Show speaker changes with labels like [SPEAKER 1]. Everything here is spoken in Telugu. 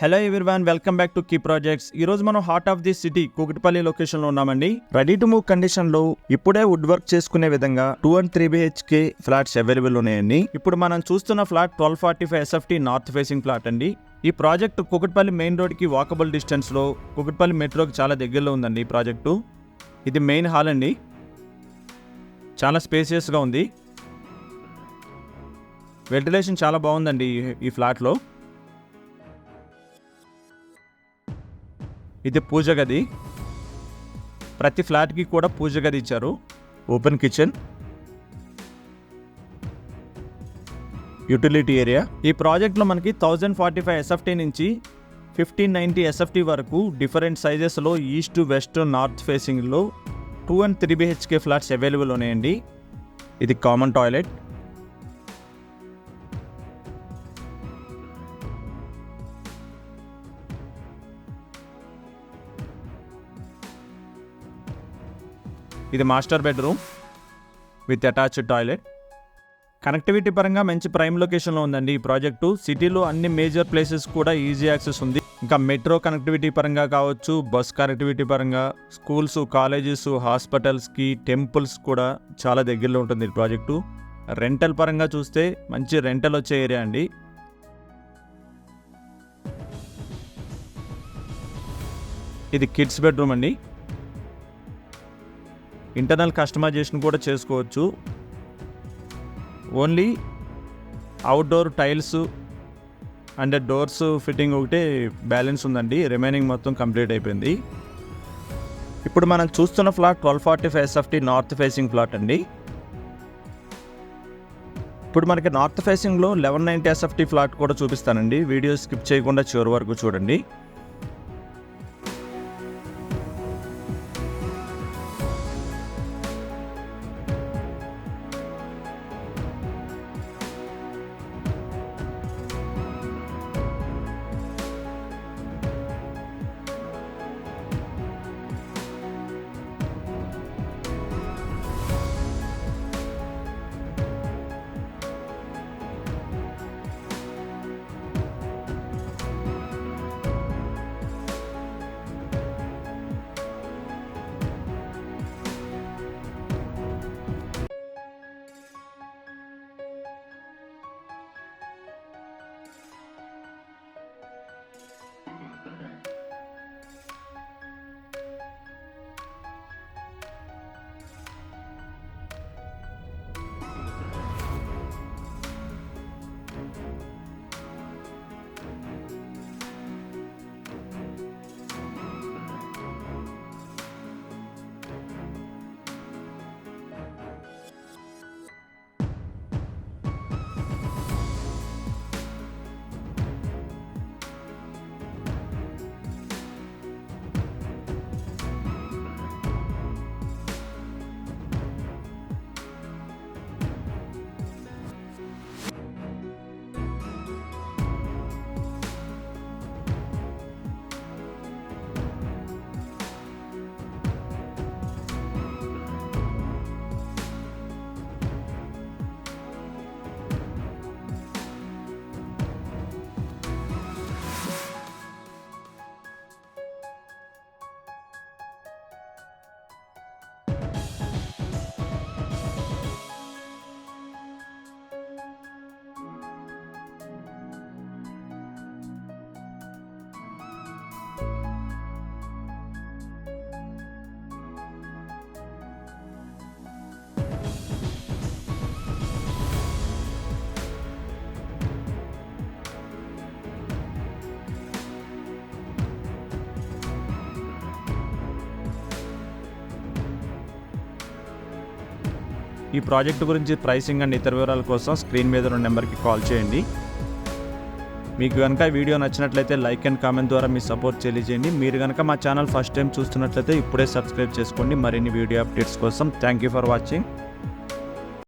[SPEAKER 1] Hello everyone, welcome back to key projects. ఈ రోజు మనం heart of the city Kukatpally location లో ఉన్నామండి. రెడీ టు మూవ్ కండిషన్ లో ఇప్పుడే వుడ్ వర్క్ చేసుకునే విధంగా 2 and 3 BHK ఫ్లాట్స్ అవైలబుల్ ఉన్నాయండి. ఇప్పుడు మనం చూస్తున్న flat 1245 SFT north facing flat అండి. ఈ ప్రాజెక్ట్ కూకట్పల్లి మెయిన్ రోడ్ కి వాకబుల్ డిస్టెన్స్ లో కూకట్పల్లి మెట్రోకి చాలా దగ్గరలో ఉందండి. ఈ ప్రాజెక్టు ఇది మెయిన్ హాల్ అండి. చాలా స్పేసియస్ గా ఉంది. వెంటిలేషన్ చాలా బాగుందండి ఈ ఫ్లాట్ లో. ఇది పూజ గది. ప్రతి ఫ్లాట్కి కూడా పూజ గది ఇచ్చారు. Open kitchen, utility area. ఈ ప్రాజెక్ట్లో మనకి 1045 SFT నుంచి 1590 SFT వరకు డిఫరెంట్ సైజెస్లో ఈస్ట్, వెస్ట్, నార్త్ ఫేసింగ్లో 2 and 3 BHK ఫ్లాట్స్ అవైలబుల్ ఉన్నాయండి. ఇది కామన్ టాయిలెట్. ఇది master bedroom with attached toilet. Connectivity పరంగా మంచి ప్రైమ్ లొకేషన్లో ఉందండి ఈ ప్రాజెక్టు. సిటీలో అన్ని మేజర్ ప్లేసెస్ కూడా ఈజీ యాక్సెస్ ఉంది. ఇంకా మెట్రో కనెక్టివిటీ పరంగా కావచ్చు, బస్ కనెక్టివిటీ పరంగా, స్కూల్స్, కాలేజెస్, హాస్పిటల్స్కి, టెంపుల్స్ కూడా చాలా దగ్గరలో ఉంటుంది ఈ ప్రాజెక్టు. రెంటల్ పరంగా చూస్తే మంచి రెంటల్ వచ్చే ఏరియా అండి. ఇది కిడ్స్ బెడ్రూమ్ అండి. ఇంటర్నల్ కస్టమైజేషన్ కూడా చేసుకోవచ్చు. Only outdoor tiles and doors fitting ఒకటే బ్యాలెన్స్ ఉందండి. రిమైనింగ్ మొత్తం కంప్లీట్ అయిపోయింది. ఇప్పుడు మనం చూస్తున్న flat 1245 SFT north facing flat అండి. ఇప్పుడు మనకి నార్త్ ఫేసింగ్లో 1190 SFT ఫ్లాట్ కూడా చూపిస్తానండి. వీడియో స్కిప్ చేయకుండా చివరి వరకు చూడండి. ఈ ప్రాజెక్టు గురించి ప్రైసింగ్ అండ్ ఇతర వివరాల కోసం స్క్రీన్ మీద ఉన్న నెంబర్కి కాల్ చేయండి. మీకు కనుక వీడియో నచ్చినట్లయితే లైక్ అండ్ కామెంట్ ద్వారా మీ సపోర్ట్ తెలియజేయండి. మీరు కనుక మా ఛానల్ ఫస్ట్ టైం చూస్తున్నట్లయితే ఇప్పుడే సబ్స్క్రైబ్ చేసుకోండి మరిన్ని వీడియో అప్డేట్స్ కోసం. Thank you for watching.